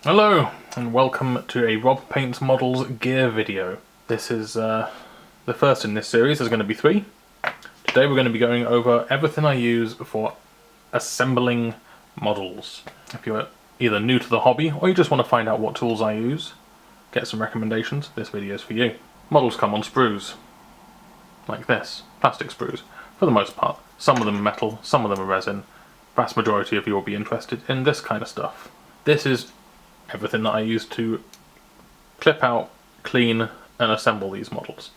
Hello and welcome to a Rob Paints Models gear video. This is the first in this series. There's going to be 3. Today we're going to be going over everything I use for assembling models. If you're either new to the hobby or you just want to find out what tools I use, get some recommendations, this video is for you. Models come on sprues, like this, plastic sprues, for the most part. Some of them are metal, some of them are resin. Vast majority of you will be interested in this kind of stuff. This is everything that I use to clip out, clean and assemble these models,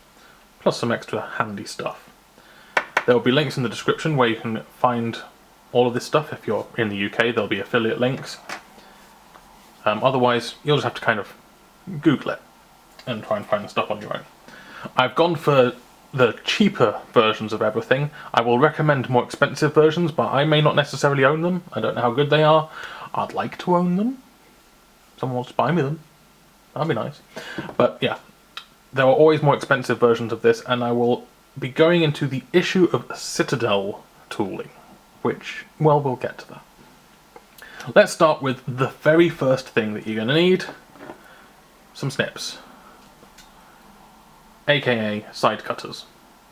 plus some extra handy stuff. There will be links in the description where you can find all of this stuff. If you're in the UK, there'll be affiliate links. Otherwise, you'll just have to kind of Google it and try and find the stuff on your own. I've gone for the cheaper versions of everything. I will recommend more expensive versions, but I may not necessarily own them. I don't know how good they are. I'd like to own them. Someone wants to buy me them, that'd be nice. But yeah, there are always more expensive versions of this, and I will be going into the issue of Citadel tooling, which, well, we'll get to that. Let's start with the very first thing that you're going to need: some snips, aka side cutters.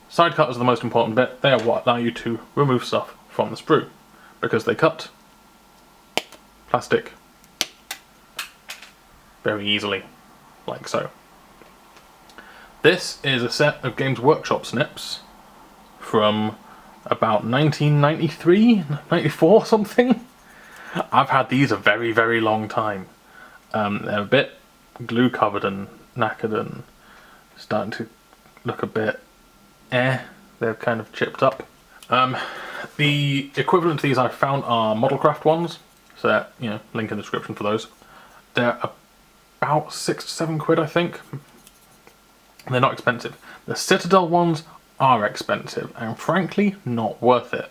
Side cutters are the most important bit. They are what allow you to remove stuff from the sprue, because they cut plastic very easily, like so. This is a set of Games Workshop snips from about 1993, 94 something. I've had these a very, very long time. They're a bit glue covered and knackered and starting to look a bit they're kind of chipped up. The equivalent to these I've found are Modelcraft ones, so link in the description for those. They're about 6 to 7 quid, I think. They're not expensive. The Citadel ones are expensive and frankly not worth it.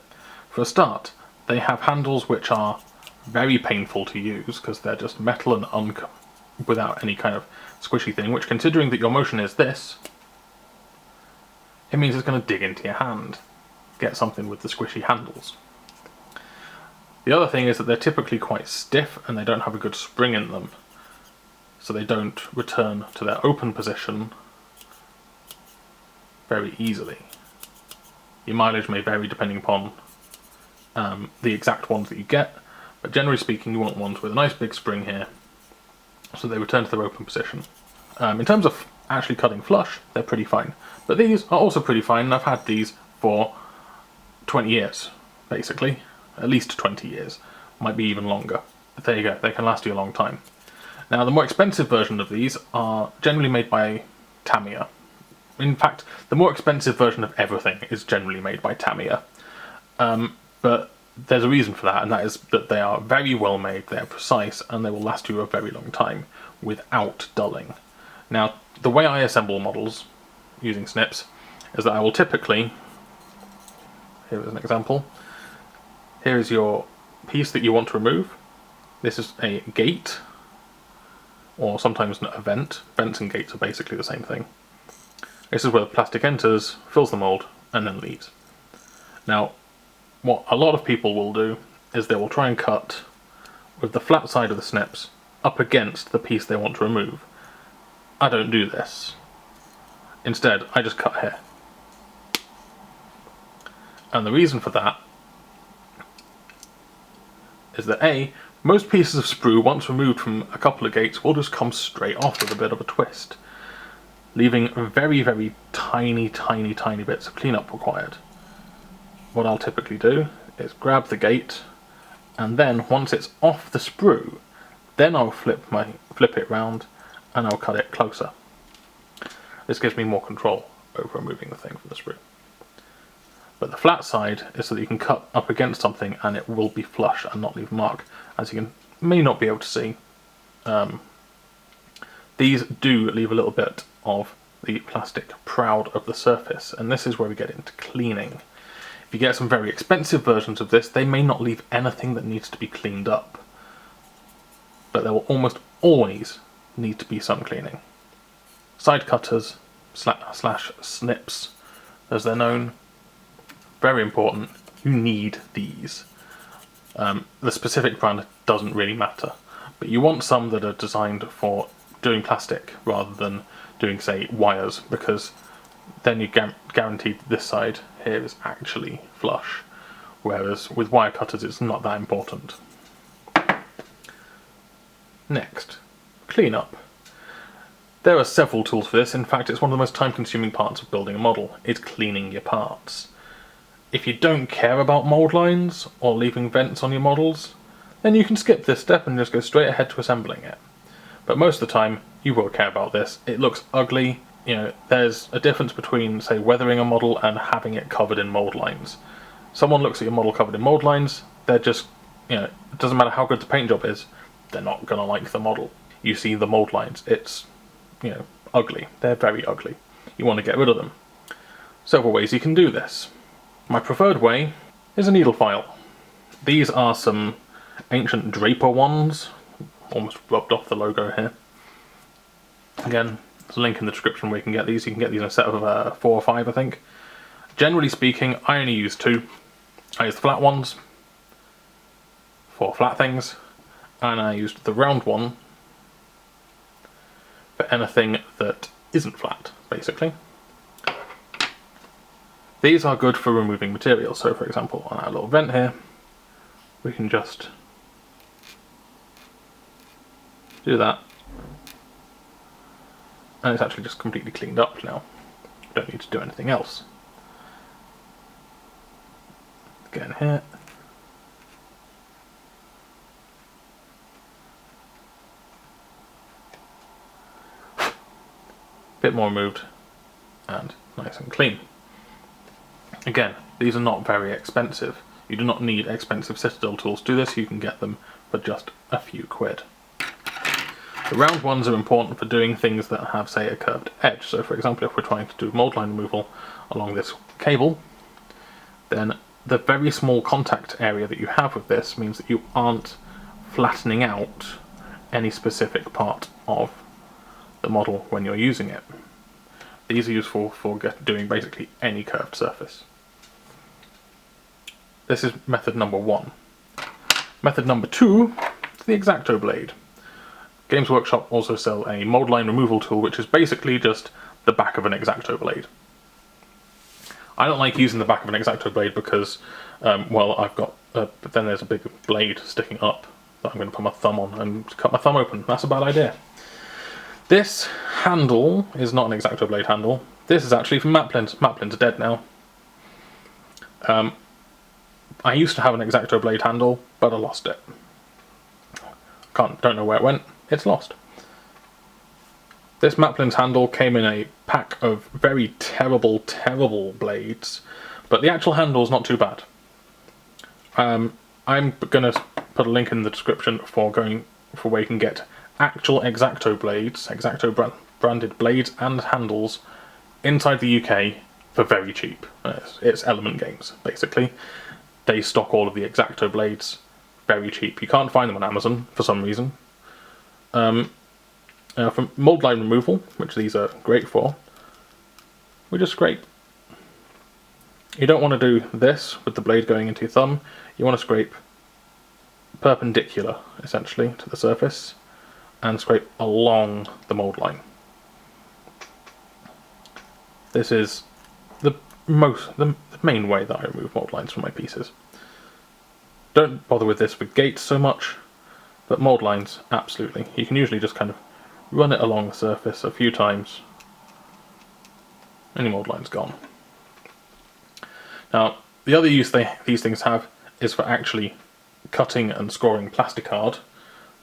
For a start, they have handles which are very painful to use because they're just metal and without any kind of squishy thing, which, considering that your motion is this, it means it's going to dig into your hand. Get something with the squishy handles. The other thing is that they're typically quite stiff and they don't have a good spring in them, so they don't return to their open position very easily. Your mileage may vary depending upon the exact ones that you get, but generally speaking you want ones with a nice big spring here, so they return to their open position. In terms of actually cutting flush, they're pretty fine, but these are also pretty fine, and I've had these for 20 years, basically. At least 20 years, might be even longer. But there you go, they can last you a long time. Now, the more expensive version of these are generally made by Tamiya. In fact, the more expensive version of everything is generally made by Tamiya. But there's a reason for that, and that is that they are very well made, they are precise, and they will last you a very long time without dulling. Now, the way I assemble models using snips is that I will typically, here is an example, here is your piece that you want to remove. This is a gate, or sometimes a vent. Vents and gates are basically the same thing. This is where the plastic enters, fills the mould, and then leaves. Now, what a lot of people will do is they will try and cut with the flat side of the snips up against the piece they want to remove. I don't do this. Instead, I just cut here. And the reason for that is that most pieces of sprue, once removed from a couple of gates, will just come straight off with a bit of a twist, leaving very, very tiny, tiny, tiny bits of cleanup required. What I'll typically do is grab the gate, and then once it's off the sprue, then I'll flip it round and I'll cut it closer. This gives me more control over removing the thing from the sprue. But the flat side is so that you can cut up against something and it will be flush and not leave a mark. As you may not be able to see, these do leave a little bit of the plastic proud of the surface, and this is where we get into cleaning. If you get some very expensive versions of this, they may not leave anything that needs to be cleaned up, but there will almost always need to be some cleaning. Side cutters slash snips, as they're known, very important. You need these. The specific brand doesn't really matter, But you want some that are designed for doing plastic rather than doing, say, wires, because then you're guaranteed this side here is actually flush, whereas with wire cutters it's not that important. Next, cleanup. There are several tools for this. In fact, it's one of the most time-consuming parts of building a model, is cleaning your parts. If you don't care about mold lines or leaving vents on your models, then you can skip this step and just go straight ahead to assembling it. But most of the time, you will care about this. It looks ugly. You know, there's a difference between, say, weathering a model and having it covered in mold lines. Someone looks at your model covered in mold lines, they're just, you know, it doesn't matter how good the paint job is, they're not gonna like the model. You see the mold lines, it's, you know, ugly. They're very ugly. You want to get rid of them. Several ways you can do this. My preferred way is a needle file. These are some ancient Draper ones, almost rubbed off the logo here. Again, there's a link in the description where you can get these. You can get these in a set of 4 or 5, I think. Generally speaking, I only use 2. I use the flat ones for flat things, and I used the round one for anything that isn't flat, basically. These are good for removing material. So for example, on our little vent here, we can just do that. And it's actually just completely cleaned up now. Don't need to do anything else. Get in here. Bit more removed, and nice and clean. Again, these are not very expensive. You do not need expensive Citadel tools to do this. You can get them for just a few quid. The round ones are important for doing things that have, say, a curved edge. So for example, if we're trying to do mold line removal along this cable, then the very small contact area that you have with this means that you aren't flattening out any specific part of the model when you're using it. These are useful for doing basically any curved surface. This is method number 1. Method number 2 is the Exacto Blade. Games Workshop also sell a mold line removal tool, which is basically just the back of an Exacto Blade. I don't like using the back of an Exacto Blade because, well, I've got, but then there's a big blade sticking up that I'm going to put my thumb on and cut my thumb open. That's a bad idea. This handle is not an Exacto Blade handle. This is actually from Maplins. Maplins are dead now. I used to have an Exacto Blade handle, but I lost it. Don't know where it went. It's lost. This Maplins handle came in a pack of very terrible, terrible blades, but the actual handle is not too bad. I'm going to put a link in the description for where you can get actual Exacto blades, Exacto branded blades and handles inside the UK for very cheap. It's ElementGames, basically. They stock all of the Exacto blades very cheap. You can't find them on Amazon for some reason. For mold line removal, which these are great for, we just scrape. You don't want to do this with the blade going into your thumb. You want to scrape perpendicular, essentially, to the surface, and scrape along the mold line. This is the main way that I remove mold lines from my pieces. Don't bother with this with gates so much, but mold lines, absolutely. You can usually just kind of run it along the surface a few times, and your mold line's gone. Now, the other use these things have is for actually cutting and scoring plasticard,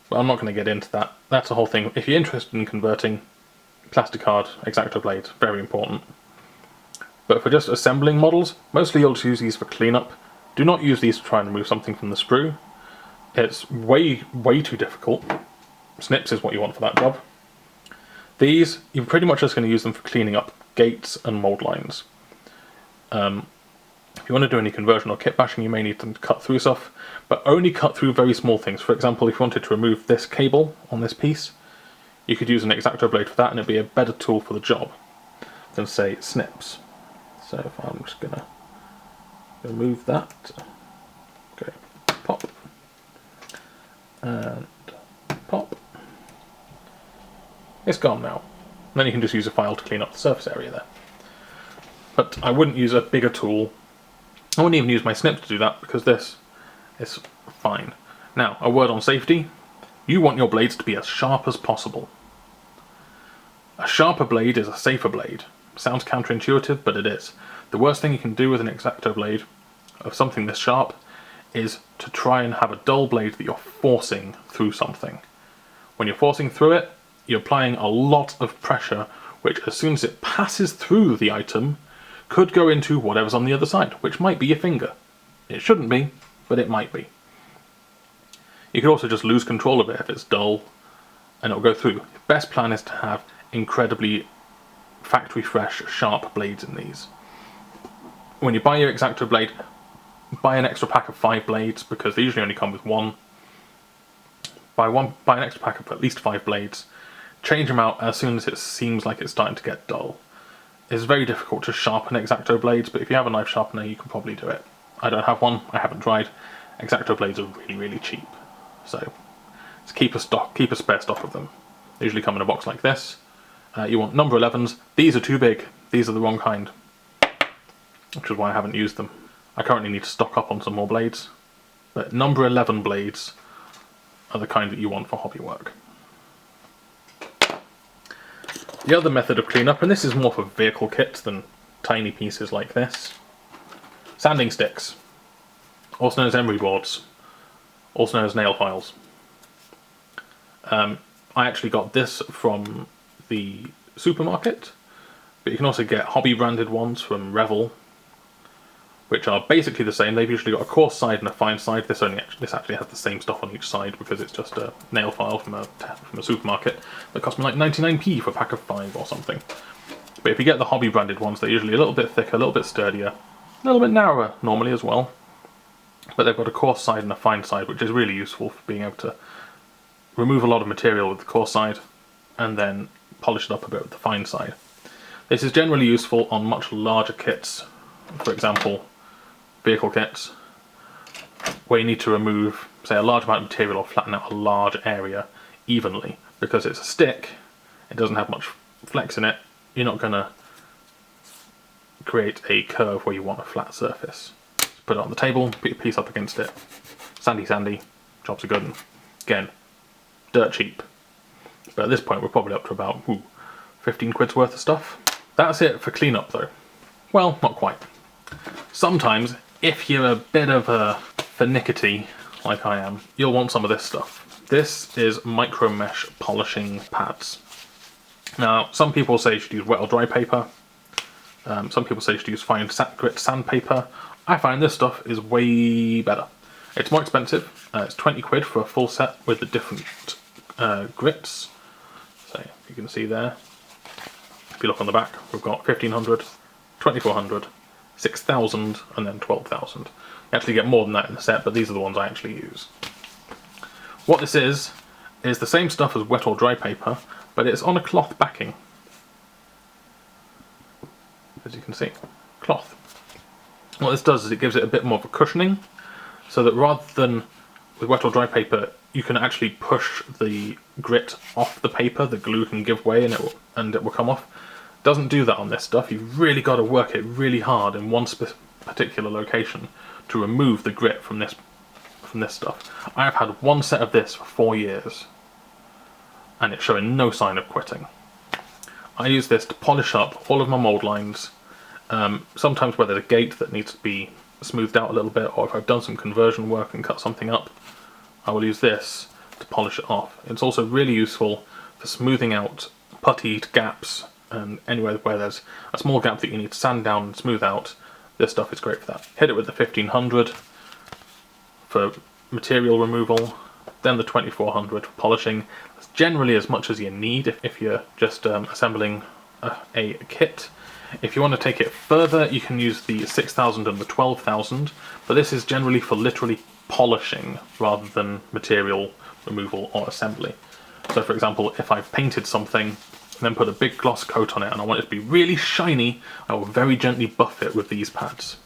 but I'm not going to get into that. That's the whole thing. If you're interested in converting, plasticard, Exacto blades, very important. But for just assembling models, mostly you'll just use these for cleanup. Do not use these to try and remove something from the sprue. It's way, way too difficult. Snips is what you want for that job. These, you're pretty much just going to use them for cleaning up gates and mold lines. If you want to do any conversion or kit bashing, you may need them to cut through stuff, but only cut through very small things. For example, if you wanted to remove this cable on this piece, you could use an Exacto blade for that, and it'd be a better tool for the job than, say, snips. So if I'm just going to remove that, okay, pop, and pop. it's gone now. And then you can just use a file to clean up the surface area there. But I wouldn't use a bigger tool. I wouldn't even use my snip to do that, because this is fine. Now, a word on safety. You want your blades to be as sharp as possible. A sharper blade is a safer blade. Sounds counterintuitive, but it is. The worst thing you can do with an Exacto blade of something this sharp is to try and have a dull blade that you're forcing through something. When you're forcing through it, you're applying a lot of pressure, which as soon as it passes through the item, could go into whatever's on the other side, which might be your finger. It shouldn't be, but it might be. You could also just lose control of it if it's dull, and it'll go through. The best plan is to have incredibly factory fresh, sharp blades in these. When you buy your Exacto blade, buy an extra pack of 5 blades, because they usually only come with one. Buy an extra pack of at least 5 blades. Change them out as soon as it seems like it's starting to get dull. It's very difficult to sharpen Exacto blades, but if you have a knife sharpener, you can probably do it. I don't have one, I haven't tried. Exacto blades are really, really cheap, so just keep a spare stock of them. They usually come in a box like this. You want number 11s. These are too big. These are the wrong kind, which is why I haven't used them. I currently need to stock up on some more blades, but number 11 blades are the kind that you want for hobby work. The other method of cleanup, and this is more for vehicle kits than tiny pieces like this, sanding sticks, also known as emery boards, also known as nail files. I actually got this from the supermarket, but you can also get hobby branded ones from Revel, which are basically the same. They've usually got a coarse side and a fine side. This actually has the same stuff on each side, because it's just a nail file from a supermarket that cost me like 99p for a pack of 5 or something. But if you get the hobby branded ones, they're usually a little bit thicker, a little bit sturdier, a little bit narrower normally as well. But they've got a coarse side and a fine side, which is really useful for being able to remove a lot of material with the coarse side and then polish it up a bit with the fine side. This is generally useful on much larger kits, for example vehicle kits, where you need to remove, say, a large amount of material or flatten out a large area evenly. Because it's a stick, it doesn't have much flex in it, you're not going to create a curve where you want a flat surface. Just put it on the table, put your piece up against it, sandy sandy, jobs are good, and again, dirt cheap. But at this point we're probably up to about 15 quid's worth of stuff. That's it for cleanup though. Well, not quite. Sometimes, if you're a bit of a finickety, like I am, you'll want some of this stuff. This is Micromesh polishing pads. Now, some people say you should use wet or dry paper. Some people say you should use fine grit sandpaper. I find this stuff is way better. It's more expensive. It's 20 quid for a full set with the different grits. So, you can see there. If you look on the back, we've got 1500, 2400, 6000 and then 12,000. You actually get more than that in the set, but these are the ones I actually use. What this is the same stuff as wet or dry paper, but it's on a cloth backing. As you can see, cloth. What this does is it gives it a bit more of a cushioning, so that rather than with wet or dry paper, you can actually push the grit off the paper, the glue can give way and it will come off. Doesn't do that on this stuff. You've really got to work it really hard in one particular location to remove the grit from this stuff. I have had one set of this for 4 years and it's showing no sign of quitting. I use this to polish up all of my mould lines, sometimes where there's a gate that needs to be smoothed out a little bit, or if I've done some conversion work and cut something up, I will use this to polish it off. It's also really useful for smoothing out puttied gaps, and anywhere where there's a small gap that you need to sand down and smooth out, this stuff is great for that. Hit it with the 1500 for material removal, then the 2400 for polishing. That's generally as much as you need if you're just assembling a kit. If you want to take it further, you can use the 6000 and the 12,000, but this is generally for literally polishing rather than material removal or assembly. So for example, if I've painted something and then put a big gloss coat on it and I want it to be really shiny, I will very gently buff it with these pads.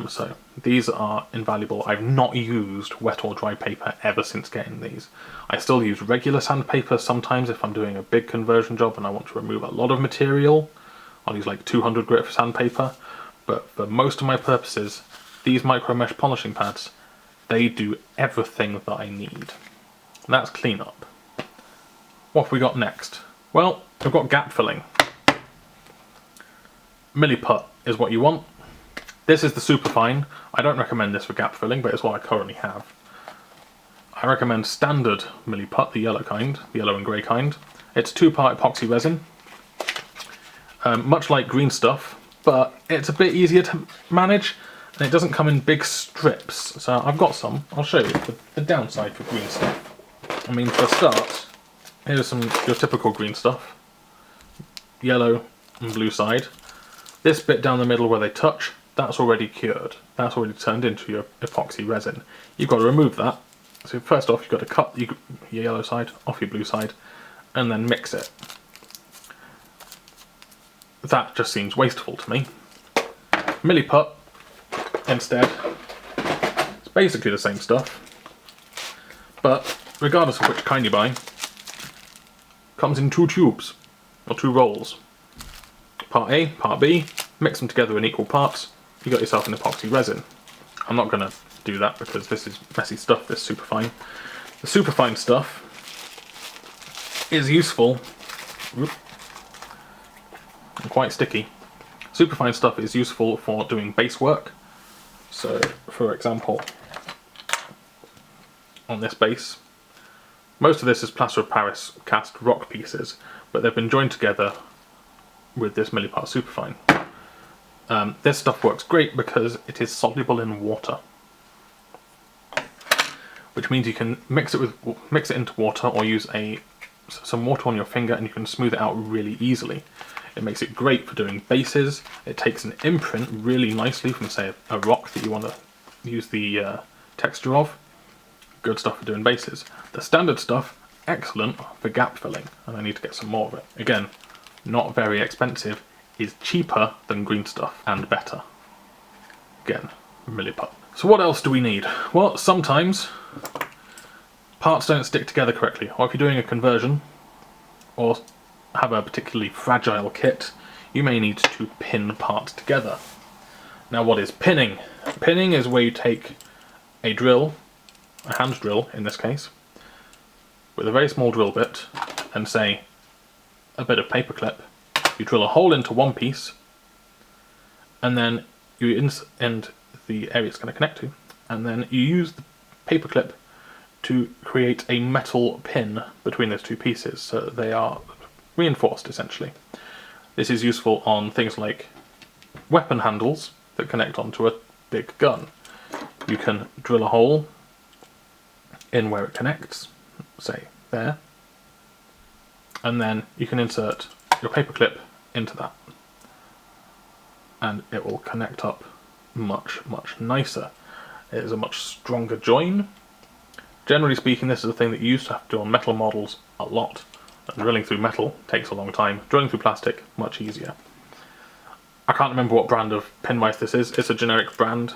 So these are invaluable. I've not used wet or dry paper ever since getting these. I still use regular sandpaper sometimes if I'm doing a big conversion job and I want to remove a lot of material. I'll use like 200 grit sandpaper, but for most of my purposes, these Micromesh polishing pads, they do everything that I need. And that's cleanup. What have we got next? Well, we've got gap filling. Milliput is what you want. This is the Superfine. I don't recommend this for gap filling, but it's what I currently have. I recommend standard Milliput, the yellow kind, the yellow and grey kind. It's 2-part epoxy resin. Much like green stuff, but it's a bit easier to manage, and it doesn't come in big strips. So I've got some. I'll show you the downside for green stuff. I mean, for a start, here's some your typical green stuff. Yellow and blue side. This bit down the middle where they touch, that's already cured. That's already turned into your epoxy resin. You've got to remove that. So first off, you've got to cut your yellow side off your blue side, and then mix it. That just seems wasteful to me. Milliput, instead, it's basically the same stuff, but regardless of which kind you buy, comes in 2 tubes, or 2 rolls. Part A, Part B, mix them together in equal parts, you got yourself an epoxy resin. I'm not going to do that because this is messy stuff, this Superfine. The Superfine stuff is useful, and quite sticky. Superfine stuff is useful for doing base work. So, for example, on this base, most of this is plaster of Paris cast rock pieces, but they've been joined together with this Milliput Superfine. This stuff works great because it is soluble in water, which means you can mix it into water, or use some water on your finger and you can smooth it out really easily. It makes it great for doing bases. It takes an imprint really nicely from, say, a rock that you want to use the texture of. Good stuff for doing bases. The standard stuff, excellent for gap filling, and I need to get some more of it. Again, not very expensive, is cheaper than green stuff, and better. Again, Milliput. So what else do we need? Well, sometimes parts don't stick together correctly, or if you're doing a conversion, or have a particularly fragile kit, you may need to pin parts together. Now, what is pinning? Pinning is where you take a drill, a hand drill in this case, with a very small drill bit, and say a bit of paper clip. You drill a hole into one piece, and then you end the area it's going to connect to, and then you use the paper clip to create a metal pin between those 2 pieces, so that they are reinforced essentially. This is useful on things like weapon handles that connect onto a big gun. You can drill a hole in where it connects, say there, and then you can insert your paper clip into that, and it will connect up much nicer. It is a much stronger join. Generally speaking, this is a thing that you used to have to do on metal models a lot. And drilling through metal takes a long time. Drilling through plastic, much easier. I can't remember what brand of pin vise this is. It's a generic brand,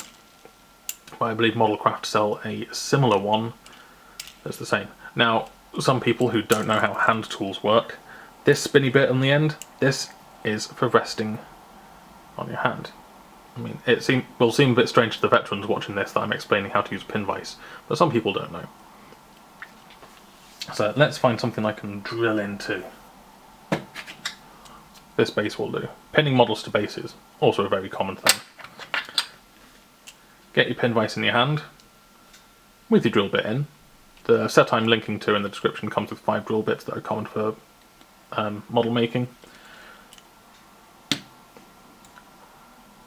but I believe Modelcraft sell a similar one that's the same. Now, some people who don't know how hand tools work, this spinny bit on the end, this is for resting on your hand. I mean, will seem a bit strange to the veterans watching this that I'm explaining how to use a pin vise, but some people don't know. So let's find something I can drill into. This base will do. Pinning models to bases, also a very common thing. Get your pin vise in your hand, with your drill bit in. The set I'm linking to in the description comes with 5 drill bits that are common for model making.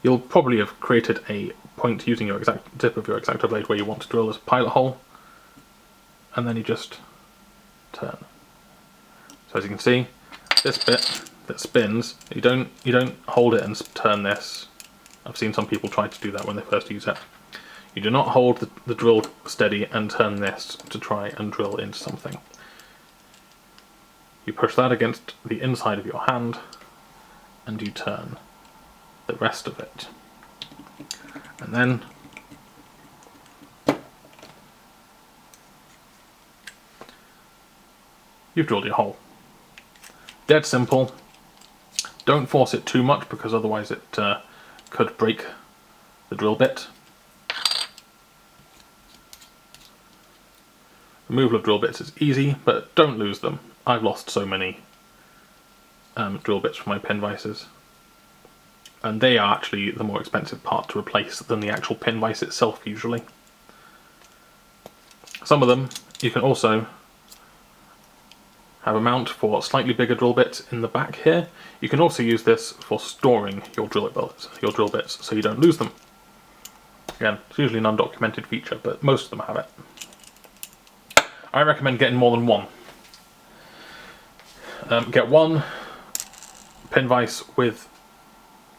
You'll probably have created a point using your tip of your Exacto Blade where you want to drill this pilot hole, and then you just turn. So as you can see, this bit that spins, you don't hold it and turn this. I've seen some people try to do that when they first use it. You do not hold the drill steady and turn this to try and drill into something. You push that against the inside of your hand and you turn the rest of it. And then you've drilled your hole. Dead simple. Don't force it too much because otherwise it could break the drill bit. Removal of drill bits is easy, but don't lose them. I've lost so many drill bits from my pin vices. And they are actually the more expensive part to replace than the actual pin vise itself usually. Some of them you can also have a mount for slightly bigger drill bits in the back here. You can also use this for storing your drill bits so you don't lose them. Again, it's usually an undocumented feature, but most of them have it. I recommend getting more than one. Get one pin vise with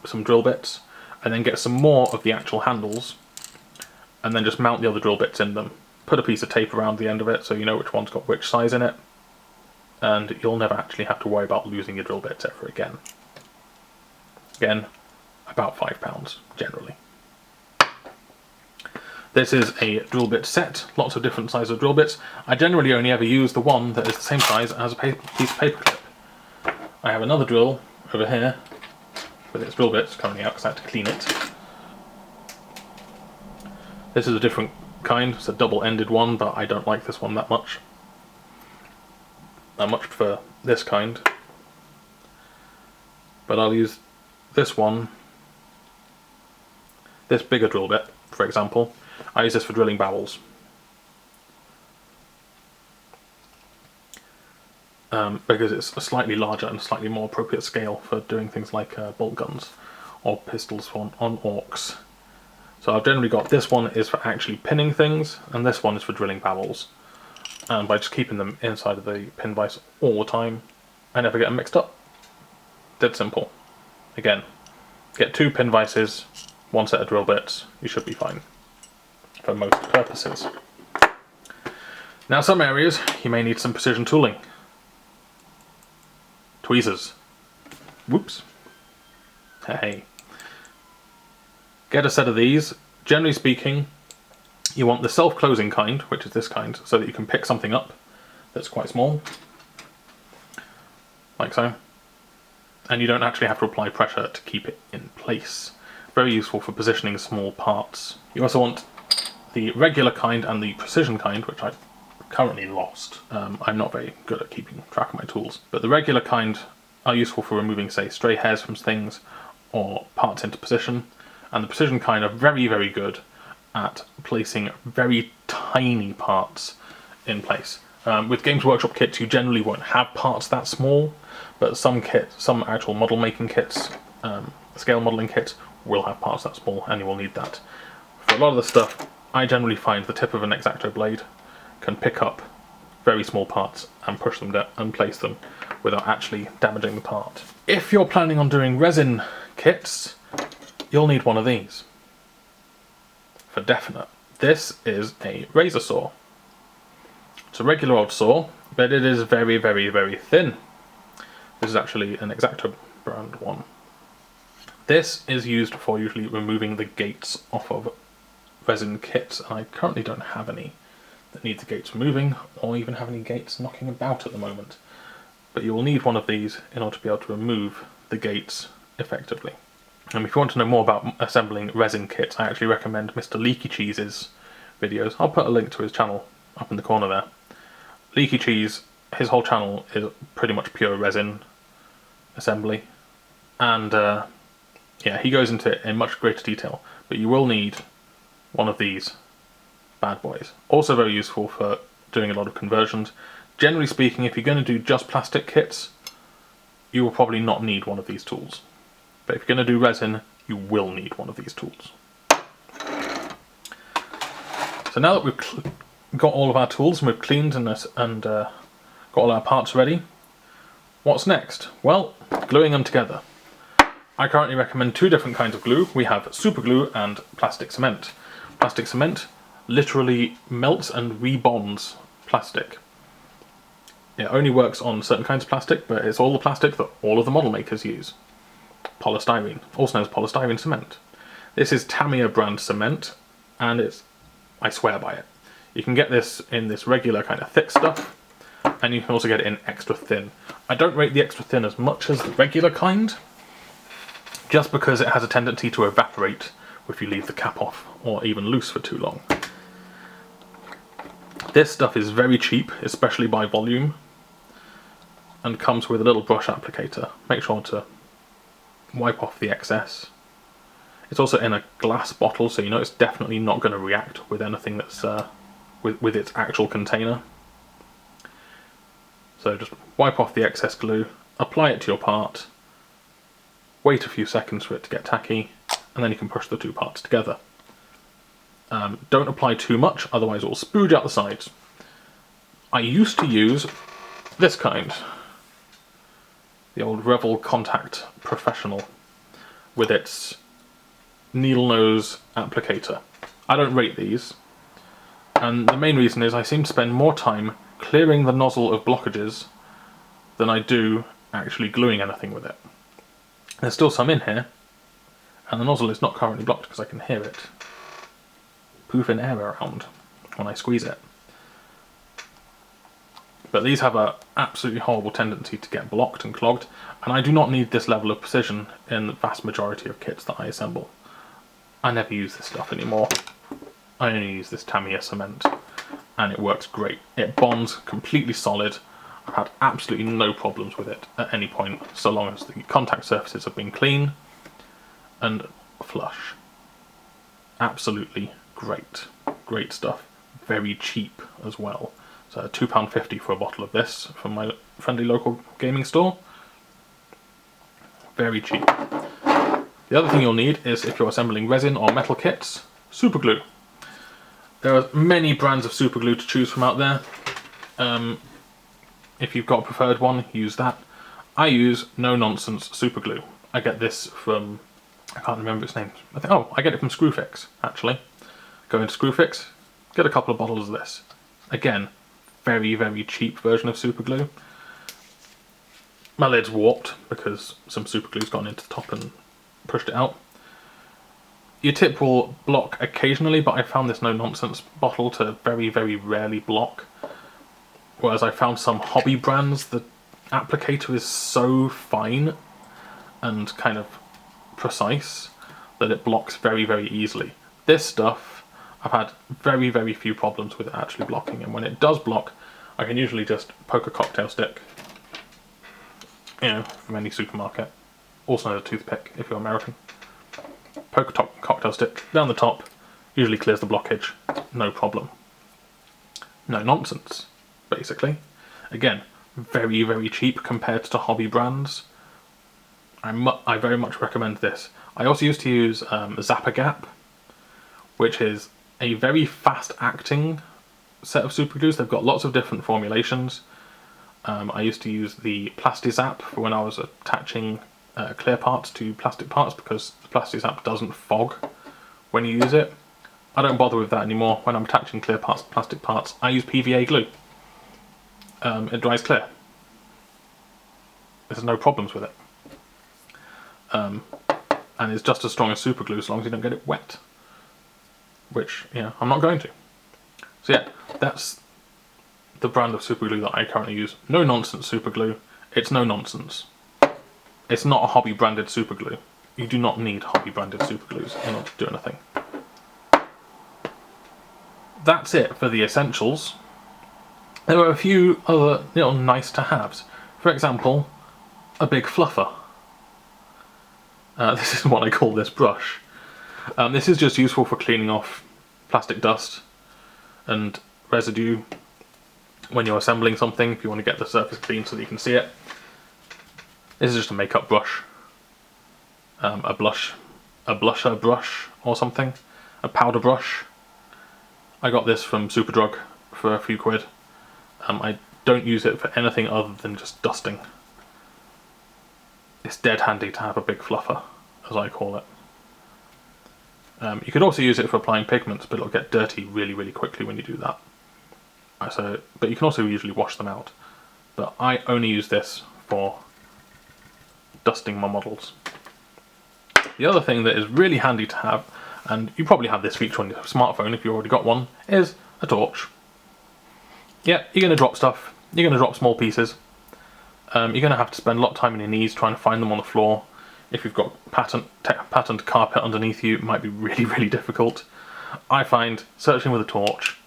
some drill bits, and then get some more of the actual handles, and then just mount the other drill bits in them. Put a piece of tape around the end of it so you know which one's got which size in it, and you'll never actually have to worry about losing your drill bits ever again. Again, about £5 generally. This is a drill bit set, lots of different sizes of drill bits. I generally only ever use the one that is the same size as a piece of paper clip. I have another drill over here with its drill bits currently out because I had to clean it. This is a different kind, it's a double-ended one, but I don't like this one that much. I much prefer this kind. But I'll use this one, this bigger drill bit, for example. I use this for drilling barrels. Because it's a slightly larger and slightly more appropriate scale for doing things like bolt guns or pistols on orcs. So I've generally got this one is for actually pinning things, and this one is for drilling barrels. And by just keeping them inside of the pin vise all the time, I never get them mixed up. Dead simple. Again, get 2 pin vices, 1 set of drill bits, you should be fine for most purposes. Now some areas you may need some precision tooling. Tweezers. Whoops. Hey. Get a set of these. Generally speaking, you want the self-closing kind, which is this kind, so that you can pick something up that's quite small. Like so. And you don't actually have to apply pressure to keep it in place. Very useful for positioning small parts. You also want the regular kind and the precision kind, which I've currently lost. I'm not very good at keeping track of my tools. But the regular kind are useful for removing, say, stray hairs from things or parts into position. And the precision kind are very, very good at placing very tiny parts in place. With Games Workshop kits, you generally won't have parts that small, but some actual model making kits, scale modeling kits, will have parts that small, and you will need that. For a lot of the stuff, I generally find the tip of an Exacto Blade can pick up very small parts and push them down and place them without actually damaging the part. If you're planning on doing resin kits, you'll need one of these. For definite. This is a razor saw. It's a regular old saw, but it is very, very, very thin. This is actually an Exacto brand one. This is used for usually removing the gates off of resin kits, and I currently don't have any that need the gates removing, or even have any gates knocking about at the moment. But you will need one of these in order to be able to remove the gates effectively. And if you want to know more about assembling resin kits, I actually recommend Mr. Leaky Cheese's videos. I'll put a link to his channel up in the corner there. Leaky Cheese, his whole channel is pretty much pure resin assembly. And yeah, he goes into it in much greater detail. But you will need one of these bad boys. Also very useful for doing a lot of conversions. Generally speaking, if you're going to do just plastic kits, you will probably not need one of these tools. But if you're going to do resin, you will need one of these tools. So now that we've got all of our tools and we've cleaned and got all our parts ready, what's next? Well, gluing them together. I currently recommend 2 different kinds of glue. We have super glue and plastic cement. Plastic cement literally melts and rebonds plastic. It only works on certain kinds of plastic, but it's all the plastic that all of the model makers use. Polystyrene, also known as polystyrene cement. This is Tamiya brand cement, and I swear by it. You can get this in this regular kind of thick stuff, and you can also get it in extra thin. I don't rate the extra thin as much as the regular kind, just because it has a tendency to evaporate if you leave the cap off, or even loose for too long. This stuff is very cheap, especially by volume, and comes with a little brush applicator. Make sure to wipe off the excess. It's also in a glass bottle, so you know it's definitely not going to react with anything that's with its actual container. So just wipe off the excess glue, apply it to your part, wait a few seconds for it to get tacky, and then you can push the two parts together. Don't apply too much, otherwise it will spooge out the sides. I used to use this kind, the old Revel Contact Professional, with its needle nose applicator. I don't rate these, and the main reason is I seem to spend more time clearing the nozzle of blockages than I do actually gluing anything with it. There's still some in here, and the nozzle is not currently blocked because I can hear it poofing air around when I squeeze it. But these have an absolutely horrible tendency to get blocked and clogged, and I do not need this level of precision in the vast majority of kits that I assemble. I never use this stuff anymore. I only use this Tamiya cement, and it works great. It bonds completely solid. I've had absolutely no problems with it at any point, so long as the contact surfaces have been clean and flush. Absolutely great. Great stuff. Very cheap as well. So £2.50 for a bottle of this from my friendly local gaming store. Very cheap. The other thing you'll need is, if you're assembling resin or metal kits, super glue. There are many brands of super glue to choose from out there. If you've got a preferred one, use that. I use no nonsense super glue. I get this from, I can't remember its name. I get it from Screwfix actually. Go into Screwfix, get a couple of bottles of this. Again, very, very cheap version of super glue. My lid's warped because some super glue's gone into the top and pushed it out. Your tip will block occasionally, but I found this no nonsense bottle to very, very rarely block. Whereas I found some hobby brands, the applicator is so fine and kind of precise that it blocks very, very easily. This stuff, I've had very, very few problems with it actually blocking, and when it does block, I can usually just poke a cocktail stick, you know, from any supermarket, also a toothpick if you're American. Poke a cocktail stick down the top, usually clears the blockage, no problem. No nonsense, basically. Again, very, very cheap compared to hobby brands. I very much recommend this. I also used to use Zappa Gap, which is a very fast acting set of super glues. They've got lots of different formulations. I used to use the PlastiZap for when I was attaching clear parts to plastic parts, because the PlastiZap doesn't fog when you use it. I don't bother with that anymore. When I'm attaching clear parts to plastic parts, I use PVA glue. It dries clear. There's no problems with it. And it's just as strong as super glue as long as you don't get it wet. Which, you know, I'm not going to. So yeah, that's the brand of super glue that I currently use. No nonsense super glue. It's no nonsense. It's not a hobby branded super glue. You do not need hobby branded super glues in order to do anything. That's it for the essentials. There are a few other little nice to haves. For example, a big fluffer. This is what I call this brush. This is just useful for cleaning off plastic dust and residue when you're assembling something, if you want to get the surface clean so that you can see it. This is just a makeup brush. A blusher brush or something. A powder brush. I got this from Superdrug for a few quid. I don't use it for anything other than just dusting. It's dead handy to have a big fluffer, as I call it. You could also use it for applying pigments, but it'll get dirty really, really quickly when you do that. But you can also usually wash them out. But I only use this for dusting my models. The other thing that is really handy to have, and you probably have this feature on your smartphone if you've already got one, is a torch. Yeah, you're going to drop stuff, you're going to drop small pieces. You're going to have to spend a lot of time on your knees trying to find them on the floor. If you've got patterned carpet underneath you, it might be really, really difficult. I find searching with a torch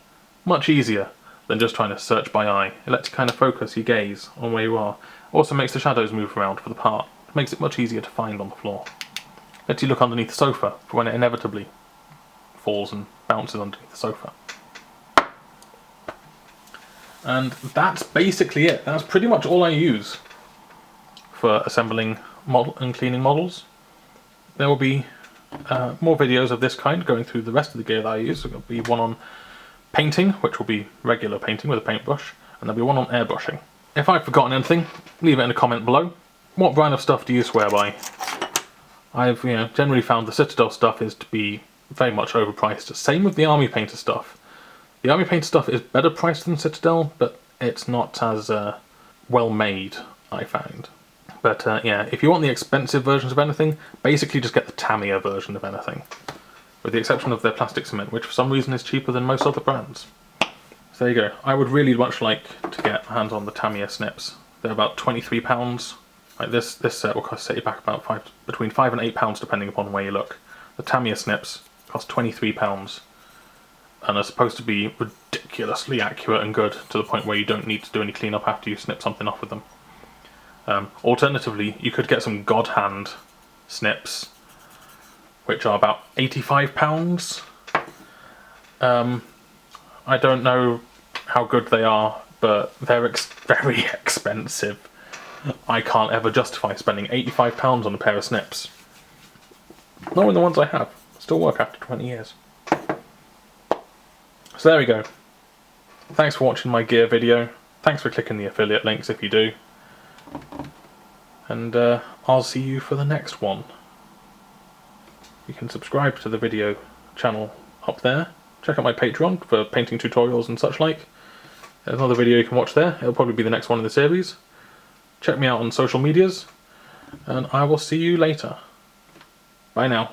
much easier than just trying to search by eye. It lets you kind of focus your gaze on where you are. Also makes the shadows move around for the part. It makes it much easier to find on the floor. Lets you look underneath the sofa for when it inevitably falls and bounces underneath the sofa. And that's basically it. That's pretty much all I use for assembling and cleaning models. There will be more videos of this kind going through the rest of the gear that I use. There will be one on painting, which will be regular painting with a paintbrush, and there'll be one on airbrushing. If I've forgotten anything, leave it in a comment below. What brand of stuff do you swear by? I've generally found the Citadel stuff is to be very much overpriced. Same with the Army Painter stuff. The Army Painter stuff is better priced than Citadel, but it's not as well made, I found. But yeah, if you want the expensive versions of anything, basically just get the Tamiya version of anything. With the exception of their plastic cement, which for some reason is cheaper than most other brands. So there you go. I would really much like to get hands on the Tamiya snips. They're about £23. Like this set will set you back about between £5 and £8 depending upon where you look. The Tamiya snips cost £23 and are supposed to be ridiculously accurate and good to the point where you don't need to do any cleanup after you snip something off with them. Alternatively, you could get some God Hand snips, which are about £85. I don't know how good they are, but they're very expensive. I can't ever justify spending £85 on a pair of snips. Not with the ones I have. Still work after 20 years. So there we go. Thanks for watching my gear video. Thanks for clicking the affiliate links if you do. And I'll see you for the next one. You can subscribe to the video channel up there. Check out my Patreon for painting tutorials and such like. There's another video you can watch there. It'll probably be the next one in the series. Check me out on social medias, and I will see you later. Bye now.